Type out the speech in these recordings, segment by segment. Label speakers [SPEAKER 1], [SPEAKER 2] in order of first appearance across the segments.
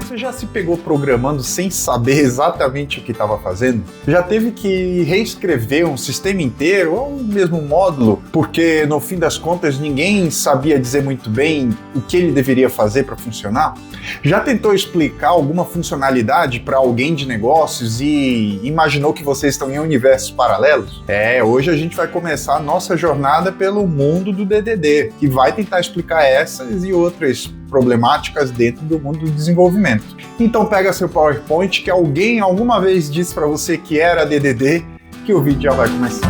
[SPEAKER 1] Você já se pegou programando sem saber exatamente o que estava fazendo? Já teve que reescrever um sistema inteiro ou mesmo um módulo porque no fim das contas ninguém sabia dizer muito bem o que ele deveria fazer para funcionar? Já tentou explicar alguma funcionalidade para alguém de negócios e imaginou que vocês estão em universos paralelos? Hoje a gente vai começar a nossa jornada pelo mundo do DDD, que vai tentar explicar essas e outras problemáticas dentro do mundo do desenvolvimento. Então pega seu PowerPoint que alguém alguma vez disse para você que era DDD, que o vídeo já vai começar.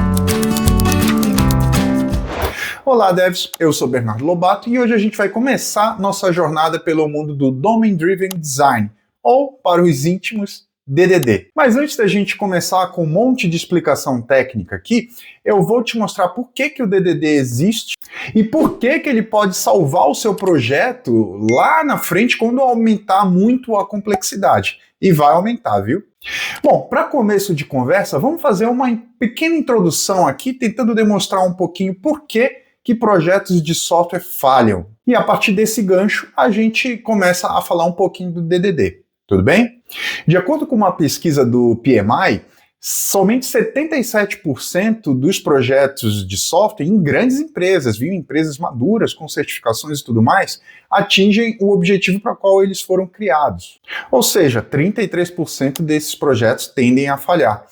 [SPEAKER 1] Olá devs, eu sou Bernardo Lobato e hoje a gente vai começar nossa jornada pelo mundo do Domain Driven Design, ou para os íntimos, DDD. Mas antes da gente começar com um monte de explicação técnica aqui, eu vou te mostrar por que o DDD existe e por que ele pode salvar o seu projeto lá na frente quando aumentar muito a complexidade. E vai aumentar, viu? Bom, para começo de conversa, vamos fazer uma pequena introdução aqui, tentando demonstrar um pouquinho por que projetos de software falham. E a partir desse gancho, a gente começa a falar um pouquinho do DDD. Tudo bem? De acordo com uma pesquisa do PMI, somente 77% dos projetos de software em grandes empresas, viu? Empresas maduras, com certificações e tudo mais, atingem o objetivo para o qual eles foram criados. Ou seja, 33% desses projetos tendem a falhar.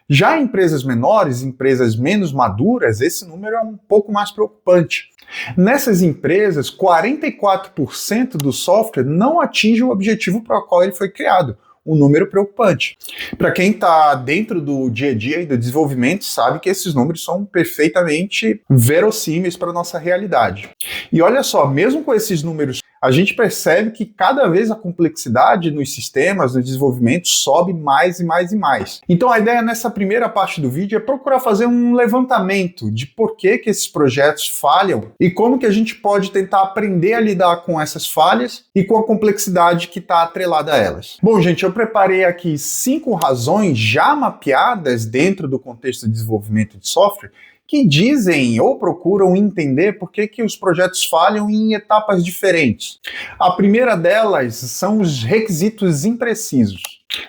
[SPEAKER 1] Já em empresas menores, empresas menos maduras, esse número é um pouco mais preocupante. Nessas empresas, 44% do software não atinge o objetivo para o qual ele foi criado. Um número preocupante. Para quem está dentro do dia a dia e do desenvolvimento, sabe que esses números são perfeitamente verossímeis para a nossa realidade. E olha só, mesmo com esses números, a gente percebe que cada vez a complexidade nos sistemas, no desenvolvimento, sobe mais e mais e mais. Então a ideia nessa primeira parte do vídeo é procurar fazer um levantamento de por que esses projetos falham e como que a gente pode tentar aprender a lidar com essas falhas e com a complexidade que está atrelada a elas. Bom, gente, eu preparei aqui 5 razões já mapeadas dentro do contexto de desenvolvimento de software que dizem ou procuram entender por que os projetos falham em etapas diferentes. A primeira delas são os requisitos imprecisos.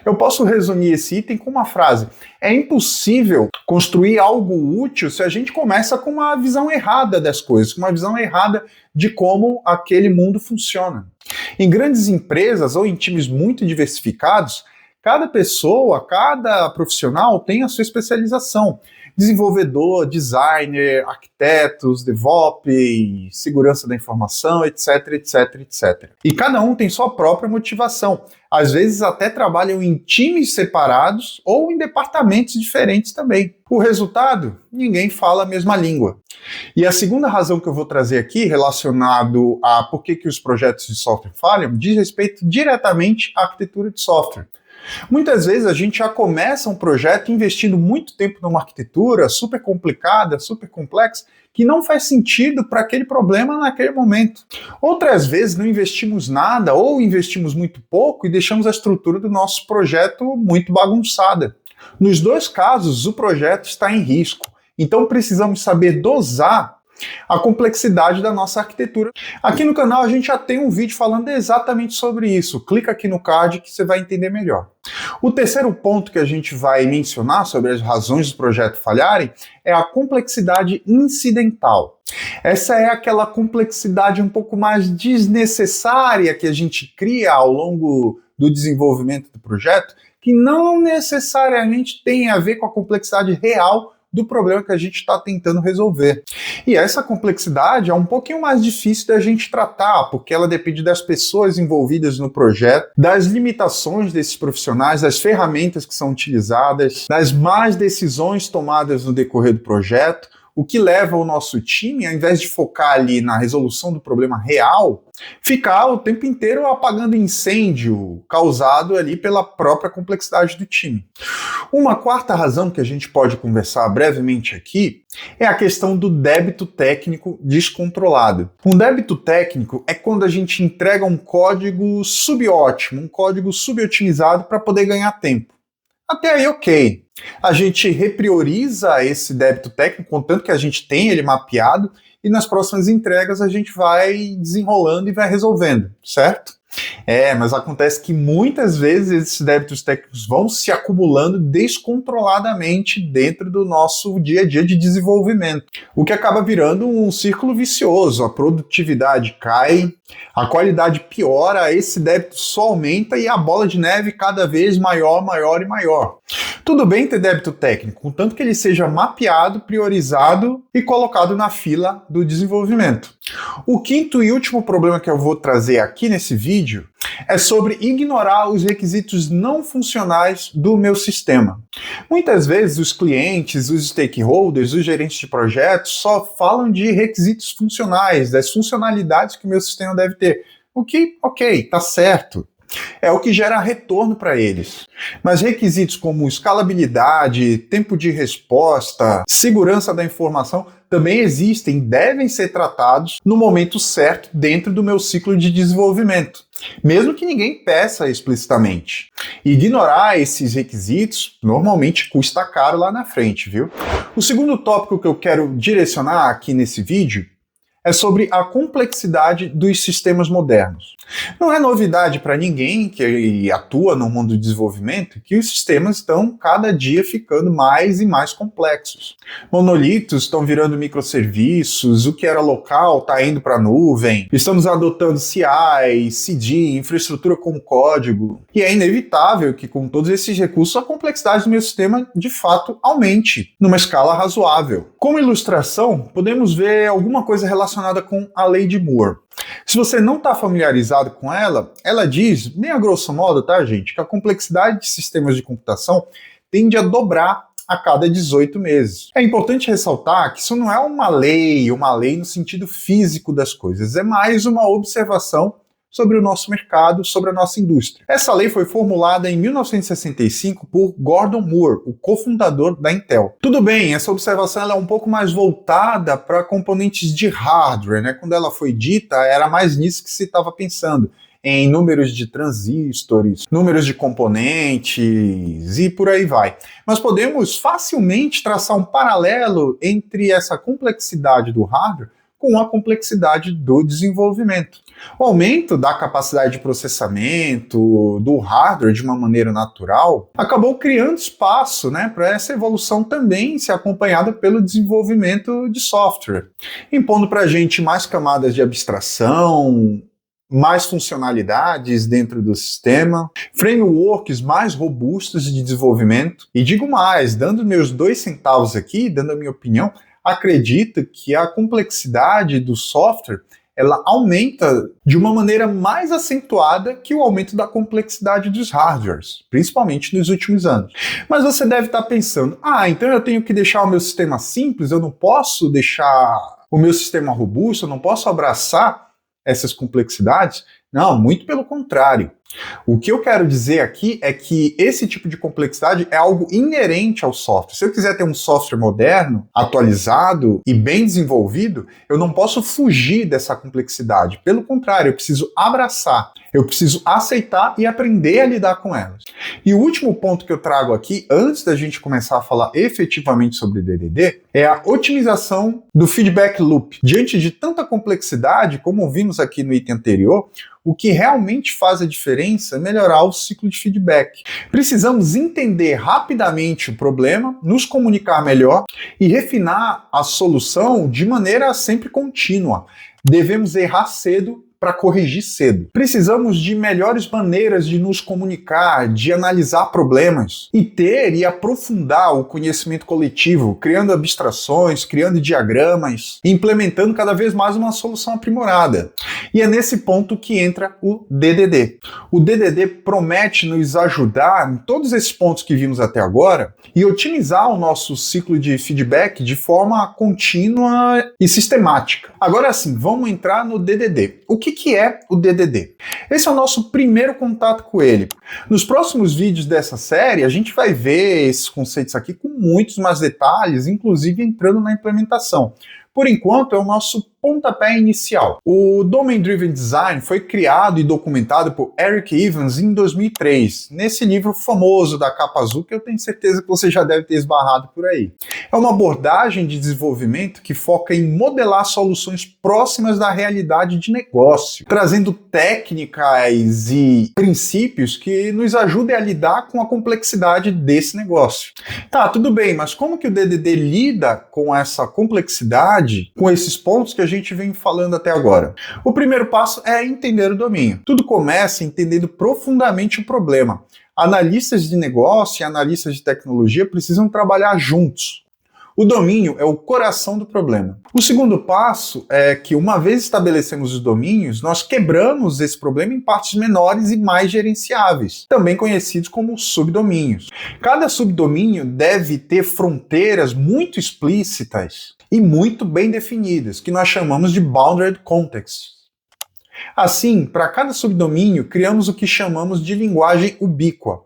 [SPEAKER 1] Eu posso resumir esse item com uma frase: é impossível construir algo útil se a gente começa com uma visão errada das coisas, com uma visão errada de como aquele mundo funciona. Em grandes empresas ou em times muito diversificados, cada pessoa, cada profissional tem a sua especialização. Desenvolvedor, designer, arquitetos, DevOps, segurança da informação, etc, etc, etc. E cada um tem sua própria motivação. Às vezes até trabalham em times separados ou em departamentos diferentes também. O resultado? Ninguém fala a mesma língua. E a segunda razão que eu vou trazer aqui, relacionado a por que os projetos de software falham, diz respeito diretamente à arquitetura de software. Muitas vezes a gente já começa um projeto investindo muito tempo numa arquitetura super complicada, super complexa, que não faz sentido para aquele problema naquele momento. Outras vezes não investimos nada ou investimos muito pouco e deixamos a estrutura do nosso projeto muito bagunçada. Nos dois casos, o projeto está em risco, então precisamos saber dosar a complexidade da nossa arquitetura. Aqui no canal a gente já tem um vídeo falando exatamente sobre isso. Clica aqui no card que você vai entender melhor. O terceiro ponto que a gente vai mencionar sobre as razões do projeto falharem é a complexidade incidental. Essa é aquela complexidade um pouco mais desnecessária que a gente cria ao longo do desenvolvimento do projeto, que não necessariamente tem a ver com a complexidade real do problema que a gente está tentando resolver. E essa complexidade é um pouquinho mais difícil da gente tratar, porque ela depende das pessoas envolvidas no projeto, das limitações desses profissionais, das ferramentas que são utilizadas, das más decisões tomadas no decorrer do projeto, o que leva o nosso time, ao invés de focar ali na resolução do problema real, ficar o tempo inteiro apagando incêndio causado ali pela própria complexidade do time. Uma quarta razão que a gente pode conversar brevemente aqui é a questão do débito técnico descontrolado. Um débito técnico é quando a gente entrega um código subótimo, um código subotimizado para poder ganhar tempo. Até aí, ok. A gente reprioriza esse débito técnico, contanto que a gente tem ele mapeado, e nas próximas entregas a gente vai desenrolando e vai resolvendo, certo? Mas acontece que muitas vezes esses débitos técnicos vão se acumulando descontroladamente dentro do nosso dia a dia de desenvolvimento, o que acaba virando um círculo vicioso. A produtividade cai, a qualidade piora, esse débito só aumenta e a bola de neve cada vez maior, maior e maior. Tudo bem ter débito técnico, contanto que ele seja mapeado, priorizado e colocado na fila do desenvolvimento. O quinto e último problema que eu vou trazer aqui nesse vídeo é sobre ignorar os requisitos não funcionais do meu sistema. Muitas vezes os clientes, os stakeholders, os gerentes de projetos só falam de requisitos funcionais, das funcionalidades que o meu sistema deve ter. O que, ok, tá certo. É o que gera retorno para eles. Mas requisitos como escalabilidade, tempo de resposta, segurança da informação também existem e devem ser tratados no momento certo dentro do meu ciclo de desenvolvimento, mesmo que ninguém peça explicitamente. Ignorar esses requisitos normalmente custa caro lá na frente, viu? O segundo tópico que eu quero direcionar aqui nesse vídeo é sobre a complexidade dos sistemas modernos. Não é novidade para ninguém que atua no mundo do desenvolvimento que os sistemas estão cada dia ficando mais e mais complexos. Monolitos estão virando microserviços, o que era local está indo para a nuvem, estamos adotando CI, CD, infraestrutura como código, e é inevitável que com todos esses recursos a complexidade do meu sistema de fato aumente numa escala razoável. Como ilustração, podemos ver alguma coisa relacionada com a lei de Moore. Se você não está familiarizado com ela, ela diz, bem a grosso modo, tá, gente, que a complexidade de sistemas de computação tende a dobrar a cada 18 meses. É importante ressaltar que isso não é uma lei no sentido físico das coisas, é mais uma observação sobre o nosso mercado, sobre a nossa indústria. Essa lei foi formulada em 1965 por Gordon Moore, o cofundador da Intel. Tudo bem, essa observação ela é um pouco mais voltada para componentes de hardware, né? Quando ela foi dita, era mais nisso que se estava pensando, em números de transistores, números de componentes e por aí vai. Mas podemos facilmente traçar um paralelo entre essa complexidade do hardware com a complexidade do desenvolvimento. O aumento da capacidade de processamento do hardware de uma maneira natural acabou criando espaço, né, para essa evolução também ser acompanhada pelo desenvolvimento de software, impondo para a gente mais camadas de abstração, mais funcionalidades dentro do sistema, frameworks mais robustos de desenvolvimento. E digo mais, dando meus 2 centavos aqui, dando a minha opinião, acredito que a complexidade do software ela aumenta de uma maneira mais acentuada que o aumento da complexidade dos hardwares, principalmente nos últimos anos. Mas você deve estar pensando, então eu tenho que deixar o meu sistema simples, eu não posso deixar o meu sistema robusto, eu não posso abraçar essas complexidades? Não, muito pelo contrário. O que eu quero dizer aqui é que esse tipo de complexidade é algo inerente ao software. Se eu quiser ter um software moderno, atualizado e bem desenvolvido, eu não posso fugir dessa complexidade. Pelo contrário, eu preciso abraçar, eu preciso aceitar e aprender a lidar com elas. E o último ponto que eu trago aqui, antes da gente começar a falar efetivamente sobre DDD, é a otimização do feedback loop. Diante de tanta complexidade, como vimos aqui no item anterior, o que realmente faz a diferença é melhorar o ciclo de feedback. Precisamos entender rapidamente o problema, nos comunicar melhor e refinar a solução de maneira sempre contínua. Devemos errar cedo para corrigir cedo. Precisamos de melhores maneiras de nos comunicar, de analisar problemas e ter e aprofundar o conhecimento coletivo, criando abstrações, criando diagramas, implementando cada vez mais uma solução aprimorada. E é nesse ponto que entra o DDD. O DDD promete nos ajudar em todos esses pontos que vimos até agora e otimizar o nosso ciclo de feedback de forma contínua e sistemática. Agora sim, vamos entrar no DDD. O que é o DDD? Esse é o nosso primeiro contato com ele. Nos próximos vídeos dessa série, a gente vai ver esses conceitos aqui com muitos mais detalhes, inclusive entrando na implementação. Por enquanto, é o nosso pontapé inicial. O Domain Driven Design foi criado e documentado por Eric Evans em 2003, nesse livro famoso da capa azul que eu tenho certeza que você já deve ter esbarrado por aí. É uma abordagem de desenvolvimento que foca em modelar soluções próximas da realidade de negócio, trazendo técnicas e princípios que nos ajudem a lidar com a complexidade desse negócio. Tá, tudo bem, mas como que o DDD lida com essa complexidade, com esses pontos que a gente vem falando até agora? O primeiro passo é entender o domínio. Tudo começa entendendo profundamente o problema. Analistas de negócio e analistas de tecnologia precisam trabalhar juntos. O domínio é o coração do problema. O segundo passo é que, uma vez estabelecemos os domínios, nós quebramos esse problema em partes menores e mais gerenciáveis, também conhecidos como subdomínios. Cada subdomínio deve ter fronteiras muito explícitas e muito bem definidas, que nós chamamos de bounded contexts. Assim, para cada subdomínio, criamos o que chamamos de linguagem ubíqua.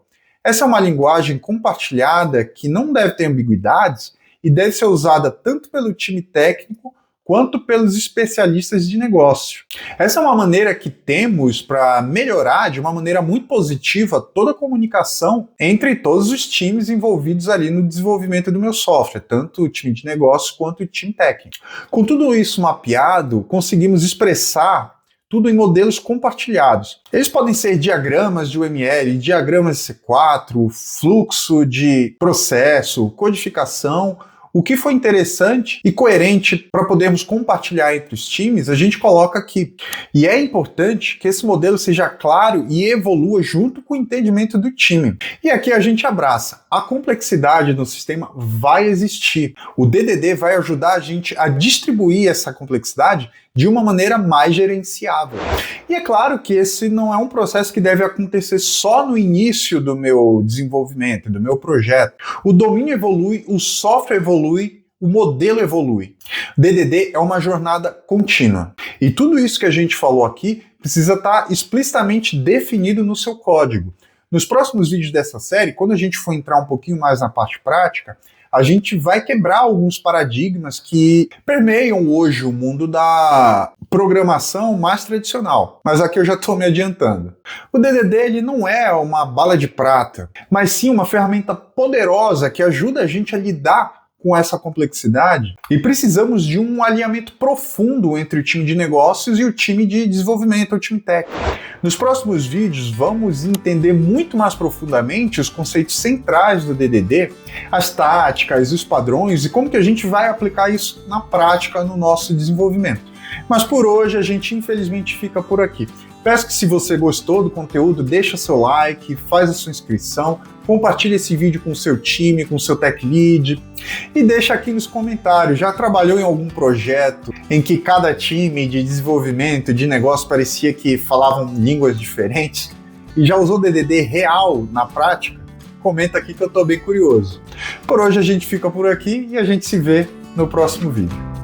[SPEAKER 1] Essa é uma linguagem compartilhada que não deve ter ambiguidades e deve ser usada tanto pelo time técnico quanto pelos especialistas de negócio. Essa é uma maneira que temos para melhorar de uma maneira muito positiva toda a comunicação entre todos os times envolvidos ali no desenvolvimento do meu software, tanto o time de negócio quanto o time técnico. Com tudo isso mapeado, conseguimos expressar tudo em modelos compartilhados. Eles podem ser diagramas de UML, diagramas de C4, fluxo de processo, codificação. O que foi interessante e coerente para podermos compartilhar entre os times, a gente coloca aqui. E é importante que esse modelo seja claro e evolua junto com o entendimento do time. E aqui a gente abraça. A complexidade no sistema vai existir. O DDD vai ajudar a gente a distribuir essa complexidade de uma maneira mais gerenciável. E é claro que esse não é um processo que deve acontecer só no início do meu desenvolvimento, do meu projeto. O domínio evolui, o software evolui, o modelo evolui. DDD é uma jornada contínua. E tudo isso que a gente falou aqui precisa estar explicitamente definido no seu código. Nos próximos vídeos dessa série, quando a gente for entrar um pouquinho mais na parte prática, a gente vai quebrar alguns paradigmas que permeiam hoje o mundo da programação mais tradicional. Mas aqui eu já estou me adiantando. O DDD ele não é uma bala de prata, mas sim uma ferramenta poderosa que ajuda a gente a lidar com essa complexidade, e precisamos de um alinhamento profundo entre o time de negócios e o time de desenvolvimento, o time técnico. Nos próximos vídeos vamos entender muito mais profundamente os conceitos centrais do DDD, as táticas, os padrões e como que a gente vai aplicar isso na prática no nosso desenvolvimento. Mas por hoje a gente infelizmente fica por aqui. Peço que, se você gostou do conteúdo, deixa seu like, faz a sua inscrição, compartilha esse vídeo com o seu time, com o seu tech lead e deixa aqui nos comentários. Já trabalhou em algum projeto em que cada time de desenvolvimento, de negócio, parecia que falavam línguas diferentes e já usou DDD real na prática? Comenta aqui que eu estou bem curioso. Por hoje a gente fica por aqui e a gente se vê no próximo vídeo.